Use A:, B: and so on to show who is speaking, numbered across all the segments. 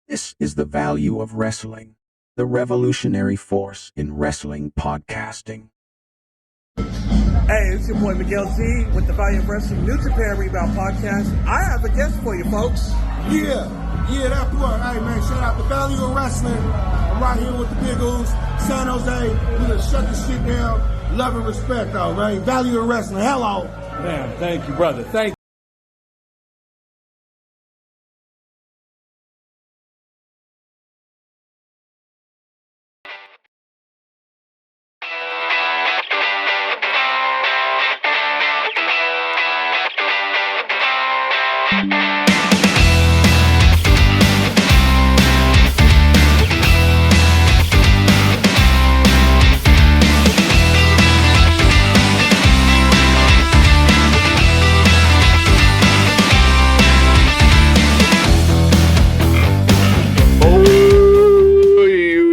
A: This is the value of wrestling, the revolutionary force in wrestling podcasting.
B: Hey, it's your boy Miguel G with the Value of Wrestling New Japan Rebound Podcast. I have a guest for you, folks.
C: Yeah, that boy. Hey, man, shout out the Value of Wrestling. I'm right here with the Big Oos, San Jose. We gonna shut this shit down. Love and respect, though, man. Value of Wrestling. Hello.
D: Man, thank you, brother. Thank you.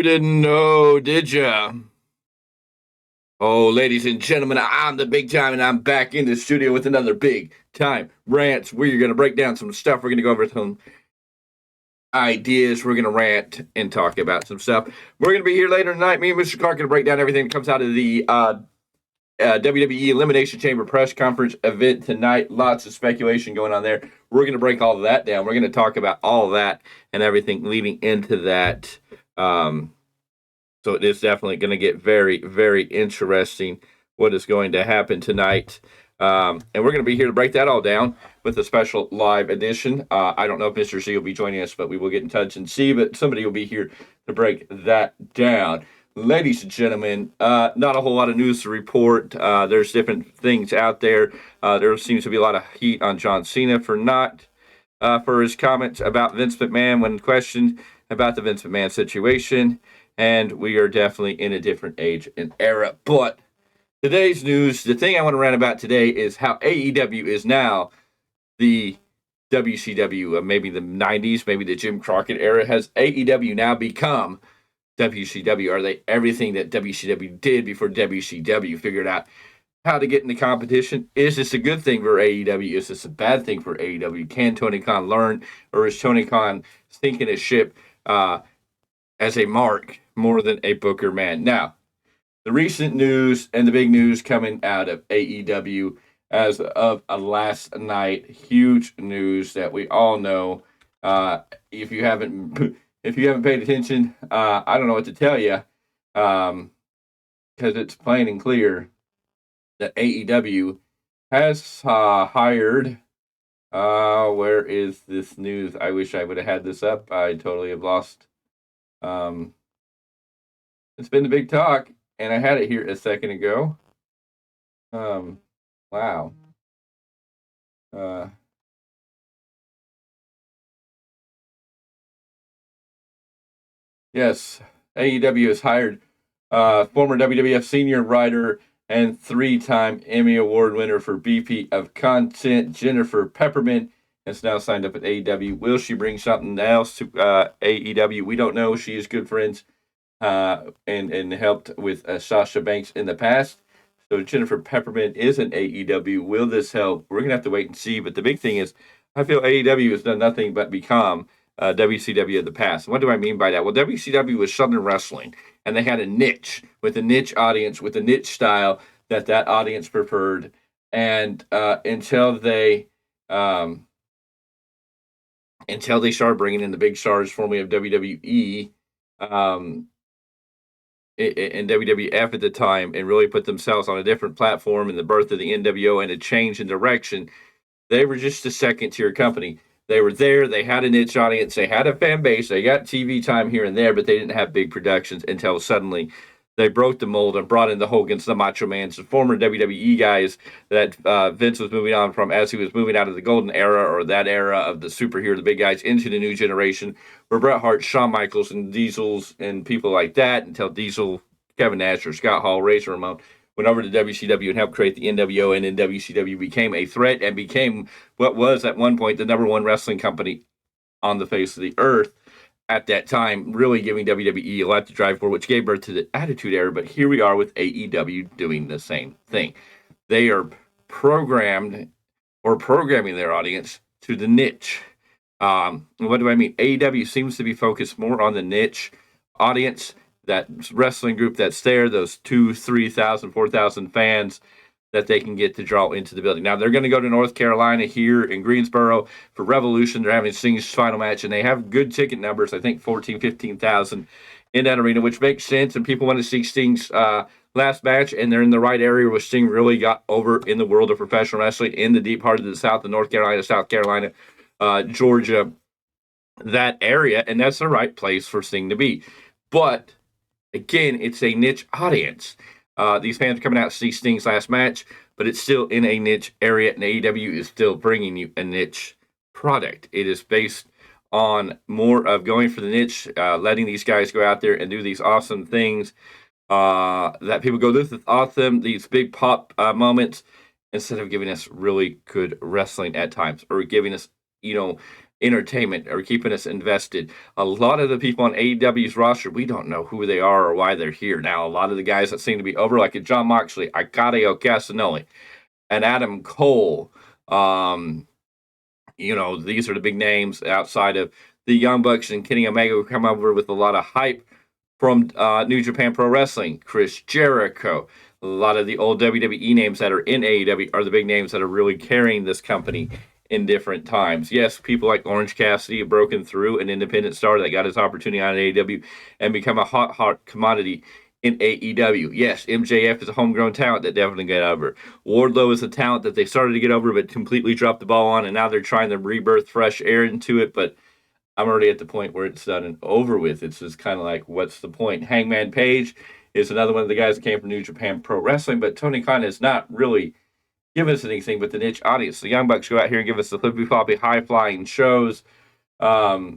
E: Didn't know, did ya? Oh, ladies and gentlemen, I'm the Big Tyme, and I'm back in the studio with another Big Tyme Rants, where you're going to break down some stuff. We're going to go over some ideas. We're going to rant and talk about some stuff. We're going to be here later tonight. Me and Mr. Clark are going to break down everything that comes out of the WWE Elimination Chamber press conference event tonight. Lots of speculation going on there. We're going to break all of that down. We're going to talk about all of that and everything leading into that. So it is definitely going to get very, very interesting what is going to happen tonight. And we're going to be here to break that all down with a special live edition. I don't know if Mr. Z will be joining us, but we will get in touch and see. But somebody will be here to break that down. Ladies and gentlemen, not a whole lot of news to report. There's different things out there. There seems to be a lot of heat on John Cena for his comments about Vince McMahon when questioned about the Vince McMahon situation. And we are definitely in a different age and era. But today's news, the thing I want to rant about today is how AEW is now the WCW of maybe the 90s, maybe the Jim Crockett era. Has AEW now become WCW? Are they everything that WCW did before WCW figured out how to get in the competition? Is this a good thing for AEW? Is this a bad thing for AEW? Can Tony Khan learn, or is Tony Khan sinking his ship as a mark more than a Booker man? Now, the recent news and the big news coming out of AEW as of last night, huge news that we all know. If you haven't paid attention, I don't know what to tell you, because it's plain and clear that AEW has hired. Where is this news? I wish I would have had this up. I totally have lost. It's been the big talk, and I had it here a second ago. Wow. Yes, AEW has hired former WWF senior writer and 3-time Emmy Award winner for VP of Content, Jennifer Peppermint, has now signed up with AEW. Will she bring something else to AEW? We don't know. She is good friends and helped with Sasha Banks in the past. So Jennifer Peppermint is in AEW. Will this help? We're going to have to wait and see. But the big thing is, I feel AEW has done nothing but become WCW of the past. What do I mean by that? Well, WCW was Southern wrestling, and they had a niche with a niche audience, with a niche style that audience preferred. And until they started bringing in the big stars formerly of WWE and WWF at the time, and really put themselves on a different platform in the birth of the NWO and a change in direction, they were just a second-tier company. They were there. They had a niche audience. They had a fan base. They got TV time here and there, but they didn't have big productions until suddenly they broke the mold and brought in the Hogans, the Macho Mans, the former WWE guys that Vince was moving on from as he was moving out of the golden era, or that era of the superhero, the big guys, into the new generation, where Bret Hart, Shawn Michaels, and Diesels and people like that, until Diesel, Kevin Nash, or Scott Hall, Razor Ramon went over to WCW and helped create the NWO, and then WCW became a threat and became what was at one point the number one wrestling company on the face of the earth at that time, really giving WWE a lot to drive for, which gave birth to the Attitude Era. But here we are with AEW doing the same thing. They are programming their audience to the niche. What do I mean? AEW seems to be focused more on the niche audience, that wrestling group that's there, those 2,000, 3,000, 4,000 fans that they can get to draw into the building. Now, they're going to go to North Carolina here in Greensboro for Revolution. They're having Sting's final match, and they have good ticket numbers, I think 14,000, 15,000 in that arena, which makes sense, and people want to see Sting's last match, and they're in the right area where Sting really got over in the world of professional wrestling in the deep heart of the South, of North Carolina, South Carolina, Georgia, that area, and that's the right place for Sting to be. But again, it's a niche audience. These fans are coming out to see Sting's last match, but it's still in a niche area, and AEW is still bringing you a niche product. It is based on more of going for the niche, letting these guys go out there and do these awesome things that people go, this is awesome, these big pop moments, instead of giving us really good wrestling at times, or giving us, entertainment, or keeping us invested. A lot of the people on AEW's roster, we don't know who they are or why they're here. Now, a lot of the guys that seem to be over, like a John Moxley, Ikario Casanelli, and Adam Cole, these are the big names outside of the Young Bucks and Kenny Omega, who come over with a lot of hype from New Japan Pro Wrestling. Chris Jericho, a lot of the old WWE names that are in AEW are the big names that are really carrying this company in different times. Yes, people like Orange Cassidy have broken through, an independent star that got his opportunity on AEW and become a hot commodity in AEW. Yes, MJF is a homegrown talent that definitely got over. Wardlow is a talent that they started to get over but completely dropped the ball on, and now they're trying to rebirth fresh air into it, but I'm already at the point where it's done and over with. It's just kind of like, what's the point? Hangman Page is another one of the guys that came from New Japan Pro Wrestling, but Tony Khan has not really given us anything but the niche audience. The Young Bucks go out here and give us the flippy-floppy, high-flying shows where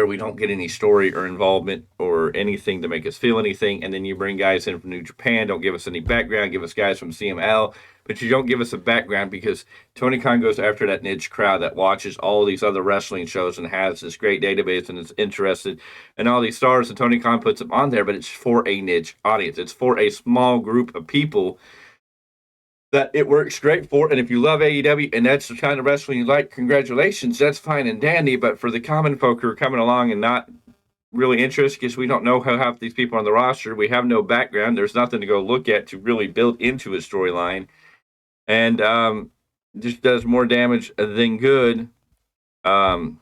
E: we don't get any story or involvement or anything to make us feel anything, and then you bring guys in from New Japan, don't give us any background, give us guys from CML, but you don't give us a background because Tony Khan goes after that niche crowd that watches all these other wrestling shows and has this great database and is interested in all these stars, and Tony Khan puts them on there, but it's for a niche audience. It's for a small group of people that it works great for. And if you love AEW and that's the kind of wrestling you like, congratulations, that's fine and dandy. But for the common folk who are coming along and not really interested, because we don't know how half these people on the roster, we have no background, there's nothing to go look at to really build into a storyline, and just does more damage than good. And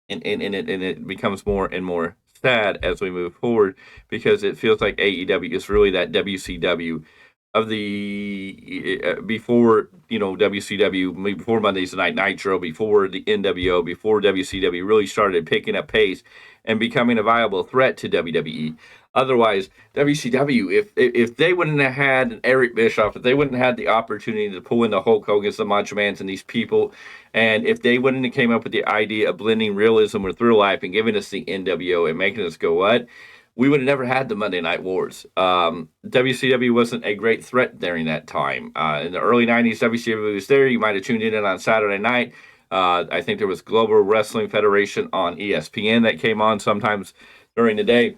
E: it becomes more and more sad as we move forward, because it feels like AEW is really that WCW of the before WCW, before Mondays Night Nitro, before the NWO, before WCW really started picking up pace and becoming a viable threat to WWE. Otherwise, WCW, if they wouldn't have had Eric Bischoff, if they wouldn't have had the opportunity to pull in the Hulk Hogan's, the Macho Mans, and these people, and if they wouldn't have came up with the idea of blending realism with real life and giving us the NWO and making us go, what? We would have never had the Monday Night Wars. WCW wasn't a great threat during that time. In the early 90s, WCW was there. You might have tuned in on Saturday night. I think there was Global Wrestling Federation on ESPN that came on sometimes during the day.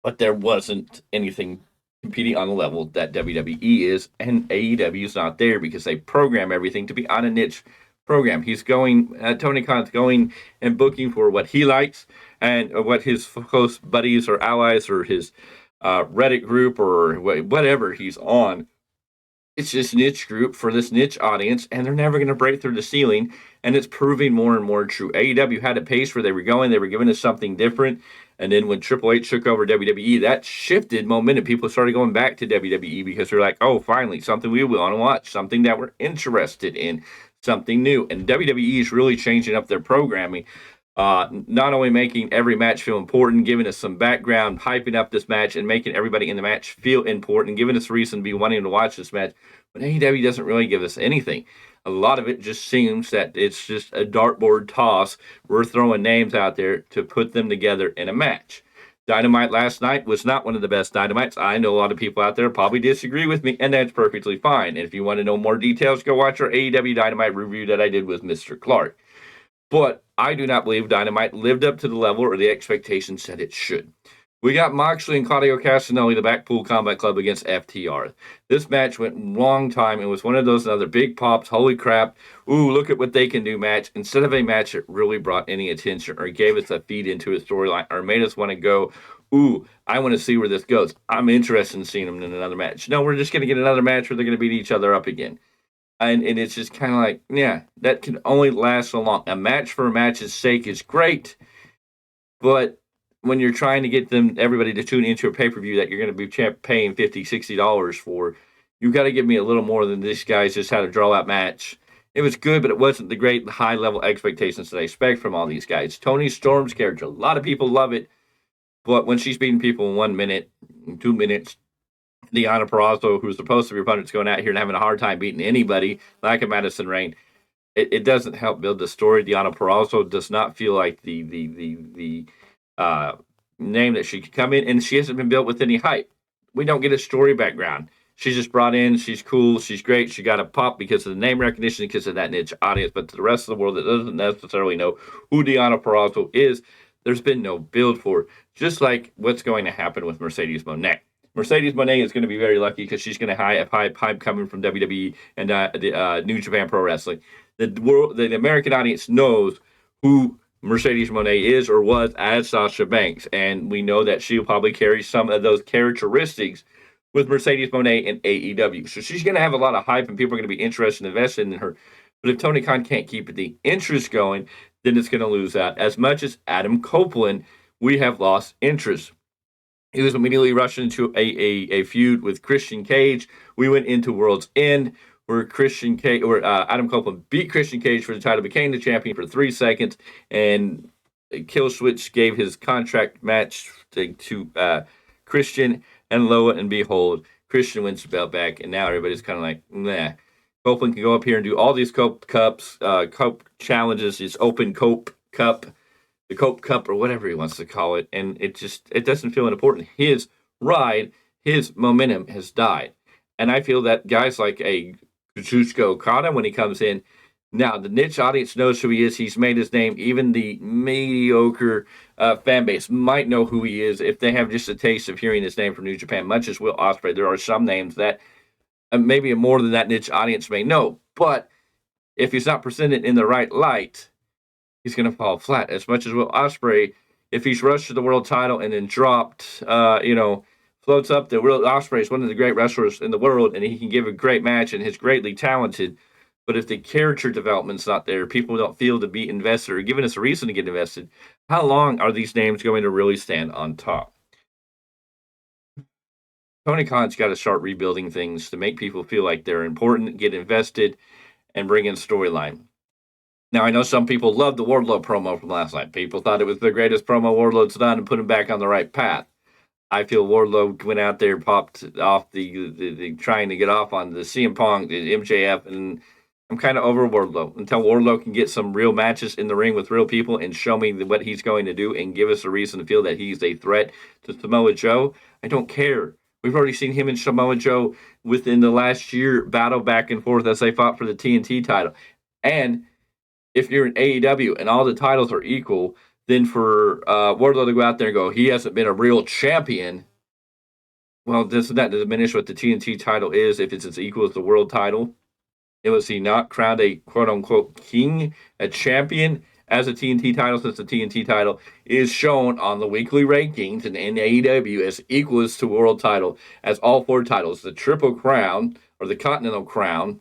E: But there wasn't anything competing on the level that WWE is, and AEW is not there because they program everything to be on a niche program. Tony Khan's going and booking for what he likes and what his close buddies or allies or his Reddit group or whatever he's on. It's this niche group for this niche audience, and they're never going to break through the ceiling, and it's proving more and more true. AEW had a pace where they were going. They were giving us something different, and then when Triple H took over WWE, that shifted momentum. People started going back to WWE because they're like, oh, finally, something we want to watch, something that we're interested in, something new. And WWE is really changing up their programming, not only making every match feel important, giving us some background, hyping up this match, and making everybody in the match feel important, giving us reason to be wanting to watch this match. But AEW doesn't really give us anything. A lot of it just seems that it's just a dartboard toss. We're throwing names out there to put them together in a match. Dynamite last night was not one of the best Dynamites. I know a lot of people out there probably disagree with me, and that's perfectly fine. And if you want to know more details, go watch our AEW Dynamite review that I did with Mr. Clark. But I do not believe Dynamite lived up to the level or the expectations that it should. We got Moxley and Claudio Castagnoli, the Blackpool Combat Club, against FTR. This match went long time. It was one of those other big pops. Holy crap. Ooh, look at what they can do match. Instead of a match that really brought any attention or gave us a feed into a storyline or made us want to go, ooh, I want to see where this goes. I'm interested in seeing them in another match. No, we're just going to get another match where they're going to beat each other up again. And it's just kind of like, yeah, that can only last so long. A match for a match's sake is great, but when you're trying to get everybody to tune into a pay-per-view that you're going to be paying $50, $60 for, you've got to give me a little more than this guy's just had a draw-out match. It was good, but it wasn't the great high-level expectations that I expect from all these guys. Toni Storm's character, a lot of people love it, but when she's beating people in 1 minute, 2 minutes, Deonna Purrazzo, who's supposed to be your opponent's going out here and having a hard time beating anybody, like a Madison Rain, it doesn't help build the story. Deonna Purrazzo does not feel like the name that she could come in, and she hasn't been built with any hype. We don't get a story background. She's just brought in. She's cool. She's great. She got a pop because of the name recognition, because of that niche audience. But to the rest of the world that doesn't necessarily know who Deonna Purrazzo is, there's been no build for it. Just like what's going to happen with Mercedes Moné. Mercedes Moné is going to be very lucky because she's going to have hype coming from WWE and New Japan Pro Wrestling. The American audience knows who Mercedes Moné is or was as Sasha Banks, and we know that she'll probably carry some of those characteristics with Mercedes Moné in AEW. So she's going to have a lot of hype, and people are going to be interested and invested in her. But if Tony Khan can't keep the interest going, then it's going to lose out. As much as Adam Copeland, we have lost interest. He was immediately rushed into a feud with Christian Cage. We went into World's End, where Adam Copeland beat Christian Cage for the title, became the champion for 3 seconds, and Killswitch gave his contract match to Christian, and lo and behold, Christian wins the belt back, and now everybody's kind of like, nah. Copeland can go up here and do all these Cope challenges, his Open Cope Cup, the Cope Cup, or whatever he wants to call it, and it doesn't feel important. His ride, his momentum has died. And I feel that guys like a Kazuchika Okada, when he comes in, now the niche audience knows who he is. He's made his name. Even the mediocre fan base might know who he is if they have just a taste of hearing his name from New Japan, much as Will Ospreay. There are some names that maybe more than that niche audience may know, but if he's not presented in the right light, he's going to fall flat. As much as Will Ospreay, if he's rushed to the world title and then dropped, floats up, the Will Ospreay is one of the great wrestlers in the world, and he can give a great match and is greatly talented. But if the character development's not there, people don't feel to be invested or giving us a reason to get invested, how long are these names going to really stand on top? Tony Khan's got to start rebuilding things to make people feel like they're important, get invested, and bring in storyline. Now, I know some people loved the Wardlow promo from last night. People thought it was the greatest promo Wardlow's done and put him back on the right path. I feel Wardlow went out there, popped off the trying to get off on the CM Punk, the MJF, and I'm kind of over Wardlow. Until Wardlow can get some real matches in the ring with real people and show me what he's going to do and give us a reason to feel that he's a threat to Samoa Joe, I don't care. We've already seen him and Samoa Joe within the last year battle back and forth as they fought for the TNT title. And if you're in AEW and all the titles are equal, then for Wardlow to go out there and go, he hasn't been a real champion, well, doesn't that diminish what the TNT title is if it's as equal as the world title? Was he not crowned a quote-unquote king, a champion, as a TNT title, since the TNT title is shown on the weekly rankings in AEW as equal as to world title, as all 4 titles, the Triple Crown, or the Continental Crown,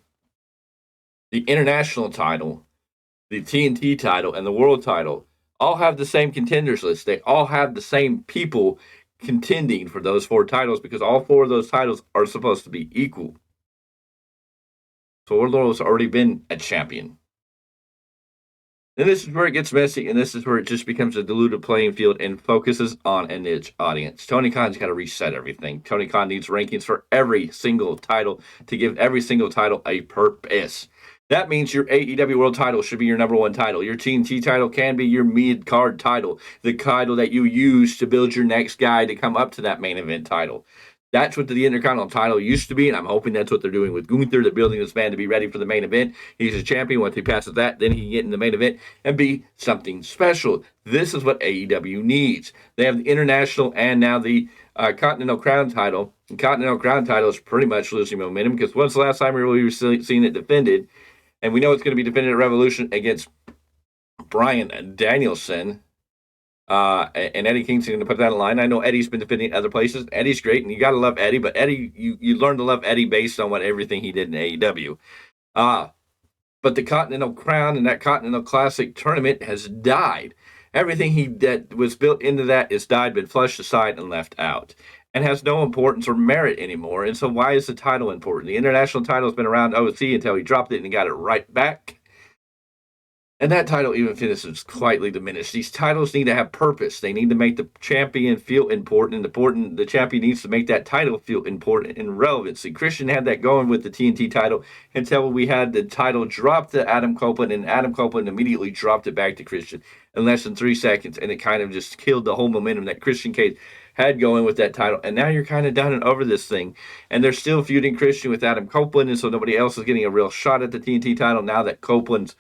E: the International title, the TNT title, and the World title, all have the same contenders list. They all have the same people contending for those 4 titles because all 4 of those titles are supposed to be equal. So Wardlow's already been a champion. And this is where it gets messy, and this is where it just becomes a diluted playing field and focuses on a niche audience. Tony Khan's got to reset everything. Tony Khan needs rankings for every single title to give every single title a purpose. That means your AEW World title should be your number 1 title. Your TNT title can be your mid-card title, the title that you use to build your next guy to come up to that main event title. That's what the Intercontinental title used to be, and I'm hoping that's what they're doing with Gunther. They're building this man to be ready for the main event. He's a champion. Once he passes that, then he can get in the main event and be something special. This is what AEW needs. They have the International and now the Continental Crown title. The Continental Crown title is pretty much losing momentum because when's the last time we were seeing it defended? And we know it's going to be defended at Revolution against Bryan Danielson. And Eddie Kingston going to put that in line. I know Eddie's been defending other places. Eddie's great, and you got to love Eddie. But Eddie, you learn to love Eddie based on everything he did in AEW. But the Continental Crown and that Continental Classic tournament has died. Everything that was built into that is died, been flushed aside, and left out, and has no importance or merit anymore. And so, why is the title important? The international title has been around OC until he dropped it and he got it right back. And that title even finishes slightly diminished. These titles need to have purpose. They need to make the champion feel important. The champion needs to make that title feel important and relevancy. Christian had that going with the TNT title until we had the title dropped to Adam Copeland, and Adam Copeland immediately dropped it back to Christian in less than 3 seconds, and it kind of just killed the whole momentum that Christian Cage had going with that title. And now you're kind of down and over this thing, and they're still feuding Christian with Adam Copeland, and so nobody else is getting a real shot at the TNT title now that Copeland's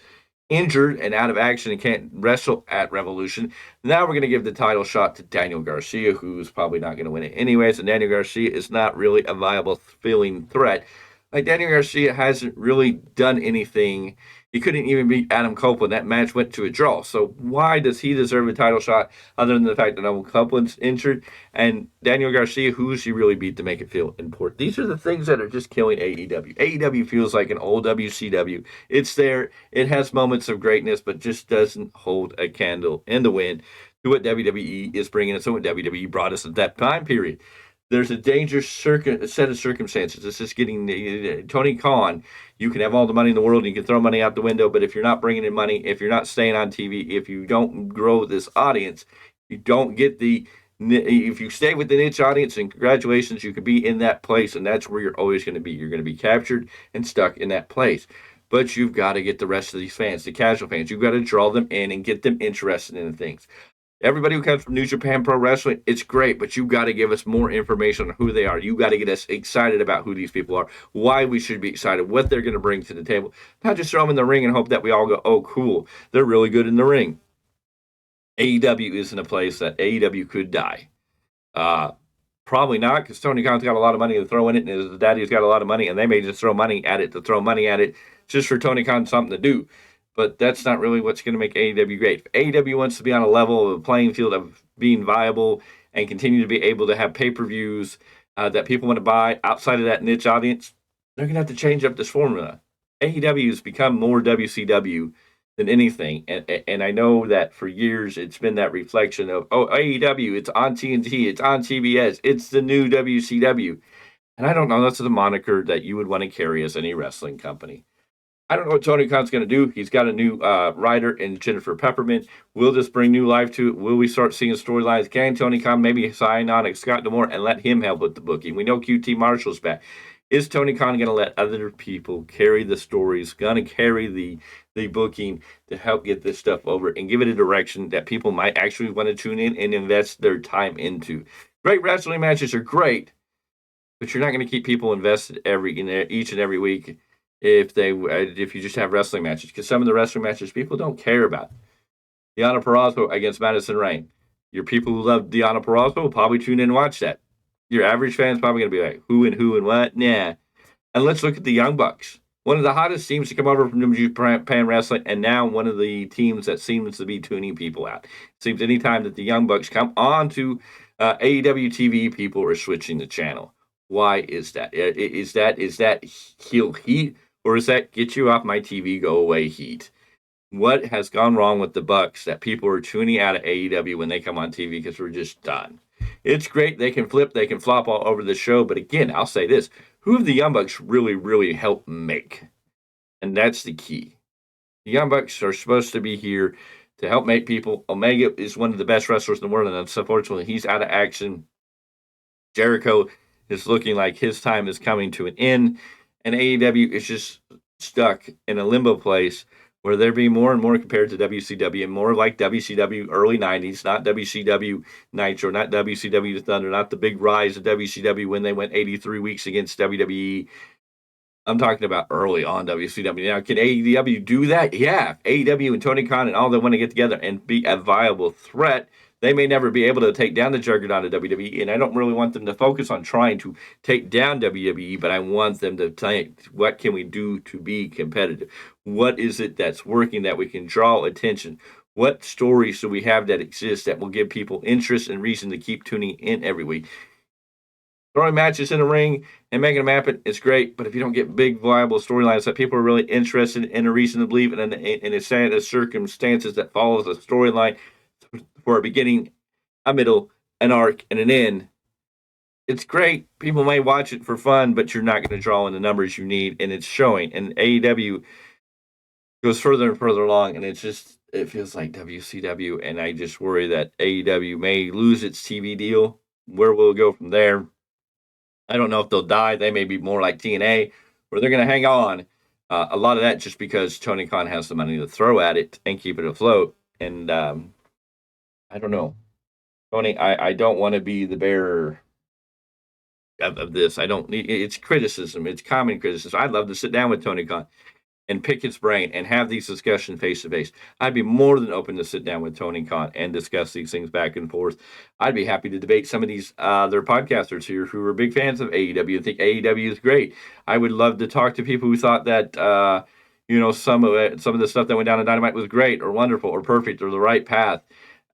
E: injured and out of action and can't wrestle at Revolution. Now we're going to give the title shot to Daniel Garcia, who's probably not going to win it anyways. And Daniel Garcia is not really a viable feeling threat. Like, Daniel Garcia hasn't really done anything. He couldn't even beat Adam Copeland. That match went to a draw. So why does he deserve a title shot other than the fact that Adam Copeland's injured? And Daniel Garcia, who does he really beat to make it feel important? These are the things that are just killing AEW. AEW feels like an old WCW. It's there. It has moments of greatness, but just doesn't hold a candle in the wind to what WWE is bringing us and what WWE brought us at that time period. There's a dangerous set of circumstances. This is getting Tony Khan. You can have all the money in the world and you can throw money out the window, but if you're not bringing in money, if you're not staying on TV, if you don't grow this audience, you don't get if you stay with the niche audience, and congratulations, you could be in that place, and that's where you're always going to be. You're going to be captured and stuck in that place. But you've got to get the rest of these fans, the casual fans, you've got to draw them in and get them interested in the things. Everybody who comes from New Japan Pro Wrestling, it's great, but you've got to give us more information on who they are. You've got to get us excited about who these people are, why we should be excited, what they're going to bring to the table. Not just throw them in the ring and hope that we all go, oh, cool, they're really good in the ring. AEW isn't a place that AEW could die. Probably not, because Tony Khan's got a lot of money to throw in it, and his daddy's got a lot of money, and they may just throw money at it to throw money at it just for Tony Khan something to do. But that's not really what's going to make AEW great. If AEW wants to be on a level of a playing field of being viable and continue to be able to have pay-per-views that people want to buy outside of that niche audience, they're going to have to change up this formula. AEW has become more WCW than anything. And I know that for years it's been that reflection of, oh, AEW, it's on TNT, it's on TBS, it's the new WCW. And I don't know, that's the moniker that you would want to carry as any wrestling company. I don't know what Tony Khan's going to do. He's got a new writer in Jennifer Peppermint. Will this bring new life to it? Will we start seeing storylines? Can Tony Khan maybe sign on Scott D'Amore and let him help with the booking? We know QT Marshall's back. Is Tony Khan going to let other people carry the stories, going to carry the booking to help get this stuff over and give it a direction that people might actually want to tune in and invest their time into? Great wrestling matches are great, but you're not going to keep people invested each and every week if you just have wrestling matches, because some of the wrestling matches people don't care about. Deonna Purrazzo against Madison Rayne. Your people who love Deonna Purrazzo will probably tune in and watch that. Your average fan's probably going to be like, who and what? Nah. And let's look at the Young Bucks. One of the hottest teams to come over from New Japan Wrestling, and now one of the teams that seems to be tuning people out. It seems anytime that the Young Bucks come on to AEW TV, people are switching the channel. Why is that? Is that heel heat? Or is that get you off my TV, go away heat? What has gone wrong with the Bucks that people are tuning out of AEW when they come on TV because we're just done? It's great. They can flip, they can flop all over the show. But again, I'll say this. Who have the Young Bucks really, really helped make? And that's the key. The Young Bucks are supposed to be here to help make people. Omega is one of the best wrestlers in the world, and unfortunately, he's out of action. Jericho is looking like his time is coming to an end. And AEW is just stuck in a limbo place where there be more and more compared to WCW and more like WCW early 90s, not WCW Nitro, not WCW Thunder, not the big rise of WCW when they went 83 weeks against WWE. I'm talking about early on WCW. Now, can AEW do that? Yeah. AEW and Tony Khan and all they want to get together and be a viable threat. They may never be able to take down the juggernaut of WWE, and I don't really want them to focus on trying to take down WWE, but I want them to think, what can we do to be competitive? What is it that's working that we can draw attention? What stories do we have that exist that will give people interest and reason to keep tuning in every week? Throwing matches in the ring and making them happen is great, but if you don't get big, viable storylines that people are really interested in, a reason to believe in a set of circumstances that follows a storyline for a beginning, a middle, an arc, and an end, it's great. People may watch it for fun, but you're not going to draw in the numbers you need, and it's showing. And AEW goes further and further along, and it feels like WCW, and I just worry that AEW may lose its TV deal. Where will it go from there? I don't know if they'll die. They may be more like TNA, where they're going to hang on. A lot of that just because Tony Khan has the money to throw at it and keep it afloat. And I don't know. Tony, I don't want to be the bearer of this. I don't need it's criticism. It's common criticism. I'd love to sit down with Tony Khan and pick his brain and have these discussions face to face. I'd be more than open to sit down with Tony Khan and discuss these things back and forth. I'd be happy to debate some of these other podcasters here who are big fans of AEW and think AEW is great. I would love to talk to people who thought that some of the stuff that went down in Dynamite was great or wonderful or perfect or the right path.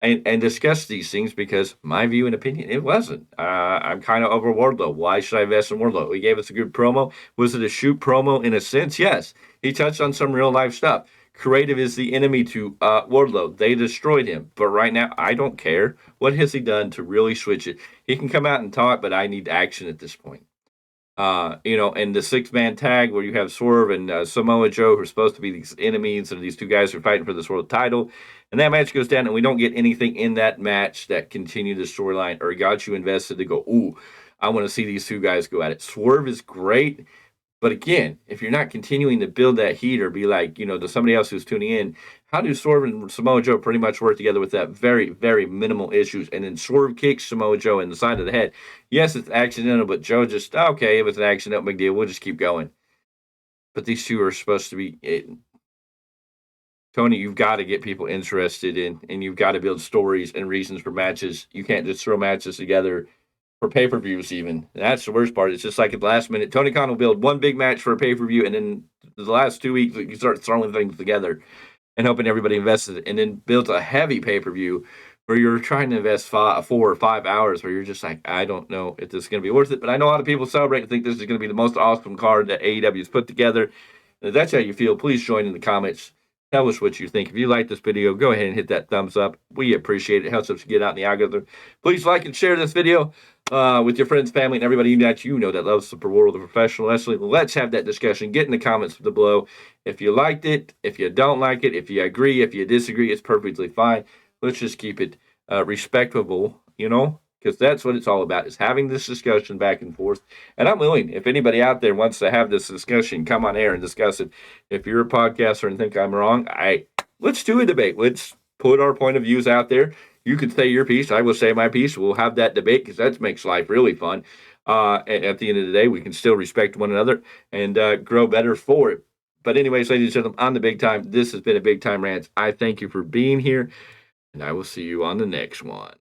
E: And discuss these things because my view and opinion, it wasn't. I'm kind of over Wardlow. Why should I invest in Wardlow? He gave us a good promo. Was it a shoot promo in a sense? Yes. He touched on some real life stuff. Creative is the enemy to Wardlow. They destroyed him. But right now, I don't care. What has he done to really switch it? He can come out and talk, but I need action at this point. And the 6-man tag where you have Swerve and Samoa Joe, who are supposed to be these enemies, and these two guys who are fighting for this world title. And that match goes down, and we don't get anything in that match that continued the storyline or got you invested to go, ooh, I want to see these two guys go at it. Swerve is great, but again, if you're not continuing to build that heat or be like, to somebody else who's tuning in, how do Swerve and Samoa Joe pretty much work together with that very, very minimal issues? And then Swerve kicks Samoa Joe in the side of the head. Yes, it's accidental, but Joe just, okay, it was an accidental, big deal. We'll just keep going. But these two are supposed to be... Tony, you've got to get people interested in, and you've got to build stories and reasons for matches. You can't just throw matches together for pay-per-views even. And that's the worst part. It's just like at the last minute. Tony Khan will build one big match for a pay-per-view, and then the last 2 weeks, you start throwing things together and hoping everybody invests in it, and then builds a heavy pay-per-view where you're trying to invest 4 or 5 hours where you're just like, I don't know if this is going to be worth it. But I know a lot of people celebrate and think this is going to be the most awesome card that AEW has put together. And if that's how you feel, please join in the comments. Tell us what you think. If you like this video, go ahead and hit that thumbs up. We appreciate it. It helps us get out in the algorithm. Please like and share this video with your friends, family, and everybody that you know that loves the world of professional wrestling. Let's have that discussion. Get in the comments below. If you liked it, if you don't like it, if you agree, if you disagree, it's perfectly fine. Let's just keep it respectable, because that's what it's all about, is having this discussion back and forth. And I'm willing, if anybody out there wants to have this discussion, come on air and discuss it. If you're a podcaster and think I'm wrong, let's do a debate. Let's put our point of views out there. You can say your piece. I will say my piece. We'll have that debate because that makes life really fun. At the end of the day, we can still respect one another and grow better for it. But anyways, ladies and gentlemen, on the Big Time, this has been a Big Time Rants. I thank you for being here, and I will see you on the next one.